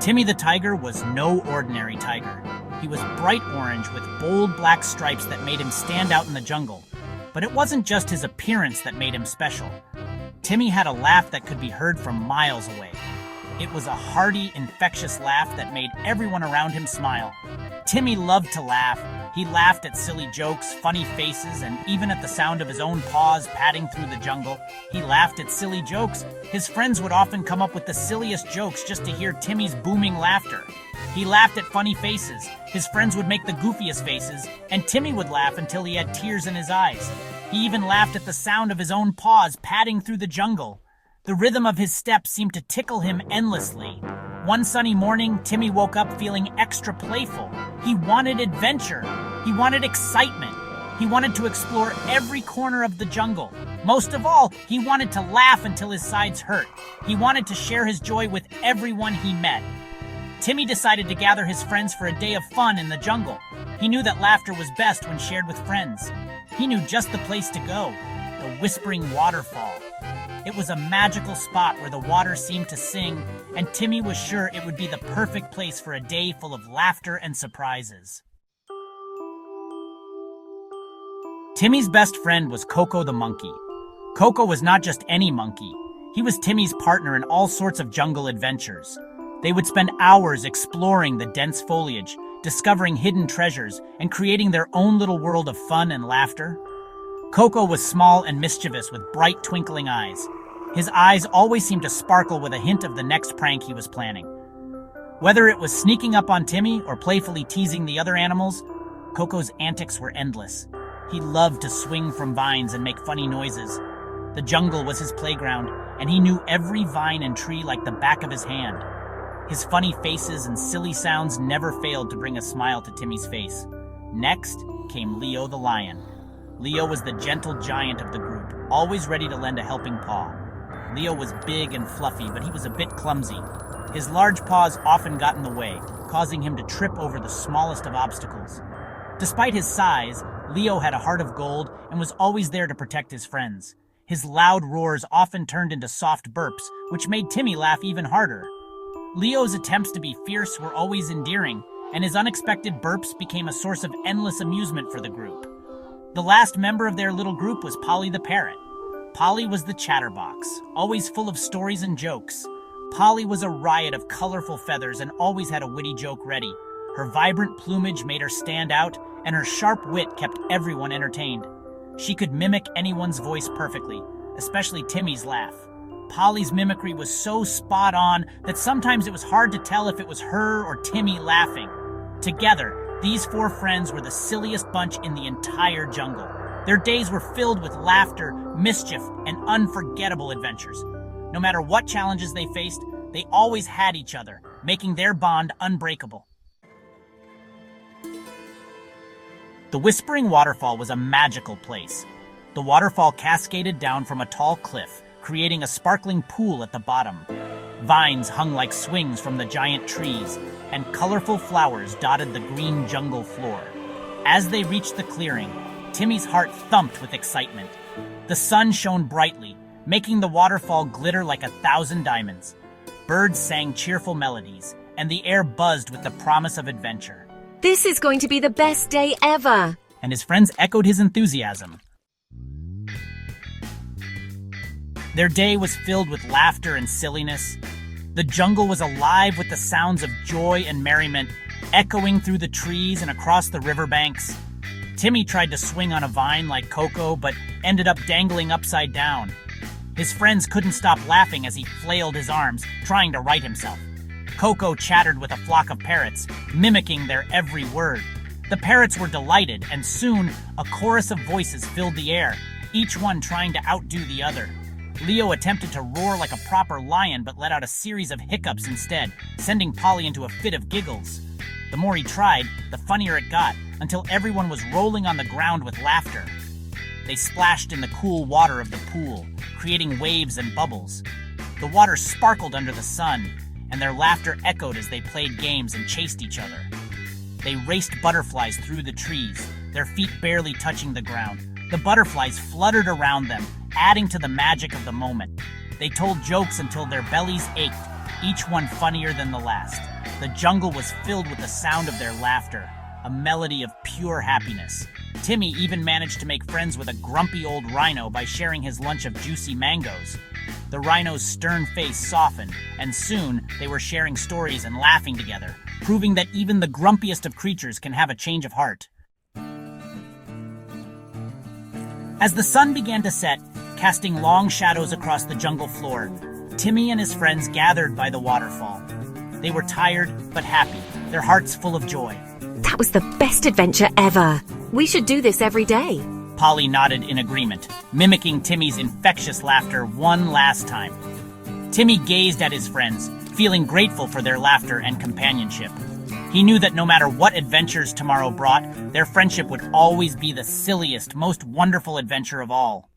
Timmy the tiger was no ordinary tiger. He was bright orange with bold black stripes that made him stand out in the jungle. But it wasn't just his appearance that made him special. Timmy had a laugh that could be heard from miles away. It was a hearty, infectious laugh that made everyone around him smile. Timmy loved to laugh. He laughed at silly jokes, funny faces, and even at the sound of his own paws padding through the jungle. He laughed at silly jokes. His friends would often come up with the silliest jokes just to hear Timmy's booming laughter. He laughed at funny faces. His friends would make the goofiest faces, and Timmy would laugh until he had tears in his eyes. He even laughed at the sound of his own paws padding through the jungle. The rhythm of his steps seemed to tickle him endlessly. One sunny morning, Timmy woke up feeling extra playful. He wanted adventure. He wanted excitement. He wanted to explore every corner of the jungle. Most of all, he wanted to laugh until his sides hurt. He wanted to share his joy with everyone he met. Timmy decided to gather his friends for a day of fun in the jungle. He knew that laughter was best when shared with friends. He knew just the place to go, the Whispering Waterfall. It was a magical spot where the water seemed to sing, and Timmy was sure it would be the perfect place for a day full of laughter and surprises. Timmy's best friend was Coco the monkey. Coco was not just any monkey. He was Timmy's partner in all sorts of jungle adventures. They would spend hours exploring the dense foliage, discovering hidden treasures, and creating their own little world of fun and laughter. Coco was small and mischievous with bright, twinkling eyes. His eyes always seemed to sparkle with a hint of the next prank he was planning. Whether it was sneaking up on Timmy or playfully teasing the other animals, Coco's antics were endless. He loved to swing from vines and make funny noises. The jungle was his playground, and he knew every vine and tree like the back of his hand. His funny faces and silly sounds never failed to bring a smile to Timmy's face. Next came Leo the lion. Leo was the gentle giant of the group, always ready to lend a helping paw. Leo was big and fluffy, but he was a bit clumsy. His large paws often got in the way, causing him to trip over the smallest of obstacles. Despite his size, Leo had a heart of gold and was always there to protect his friends. His loud roars often turned into soft burps, which made Timmy laugh even harder. Leo's attempts to be fierce were always endearing, and his unexpected burps became a source of endless amusement for the group. The last member of their little group was Polly the parrot. Polly was the chatterbox, always full of stories and jokes. Polly was a riot of colorful feathers and always had a witty joke ready. Her vibrant plumage made her stand out, and her sharp wit kept everyone entertained. She could mimic anyone's voice perfectly, especially Timmy's laugh. Polly's mimicry was so spot on that sometimes it was hard to tell if it was her or Timmy laughing. Together, these four friends were the silliest bunch in the entire jungle. Their days were filled with laughter, mischief, and unforgettable adventures. No matter what challenges they faced, they always had each other, making their bond unbreakable. The Whispering Waterfall was a magical place. The waterfall cascaded down from a tall cliff, creating a sparkling pool at the bottom. Vines hung like swings from the giant trees, and colorful flowers dotted the green jungle floor. As they reached the clearing, Timmy's heart thumped with excitement. The sun shone brightly, making the waterfall glitter like 1,000 diamonds. Birds sang cheerful melodies, and the air buzzed with the promise of adventure. This is going to be the best day ever! And his friends echoed his enthusiasm. Their day was filled with laughter and silliness. The jungle was alive with the sounds of joy and merriment, echoing through the trees and across the riverbanks. Timmy tried to swing on a vine like Coco, but ended up dangling upside down. His friends couldn't stop laughing as he flailed his arms, trying to right himself. Coco chattered with a flock of parrots, mimicking their every word. The parrots were delighted, and soon a chorus of voices filled the air, each one trying to outdo the other. Leo attempted to roar like a proper lion, but let out a series of hiccups instead, sending Polly into a fit of giggles. The more he tried, the funnier it got, until everyone was rolling on the ground with laughter. They splashed in the cool water of the pool, creating waves and bubbles. The water sparkled under the sun, and their laughter echoed as they played games and chased each other. They raced butterflies through the trees, their feet barely touching the ground. The butterflies fluttered around them, adding to the magic of the moment. They told jokes until their bellies ached, each one funnier than the last. The jungle was filled with the sound of their laughter, a melody of pure happiness. Timmy even managed to make friends with a grumpy old rhino by sharing his lunch of juicy mangoes. The rhino's stern face softened, and soon they were sharing stories and laughing together, proving that even the grumpiest of creatures can have a change of heart. As the sun began to set, casting long shadows across the jungle floor, Timmy and his friends gathered by the waterfall. They were tired but happy, their hearts full of joy. That was the best adventure ever. We should do this every day. Polly nodded in agreement, mimicking Timmy's infectious laughter one last time. Timmy gazed at his friends, feeling grateful for their laughter and companionship. He knew that no matter what adventures tomorrow brought, their friendship would always be the silliest, most wonderful adventure of all.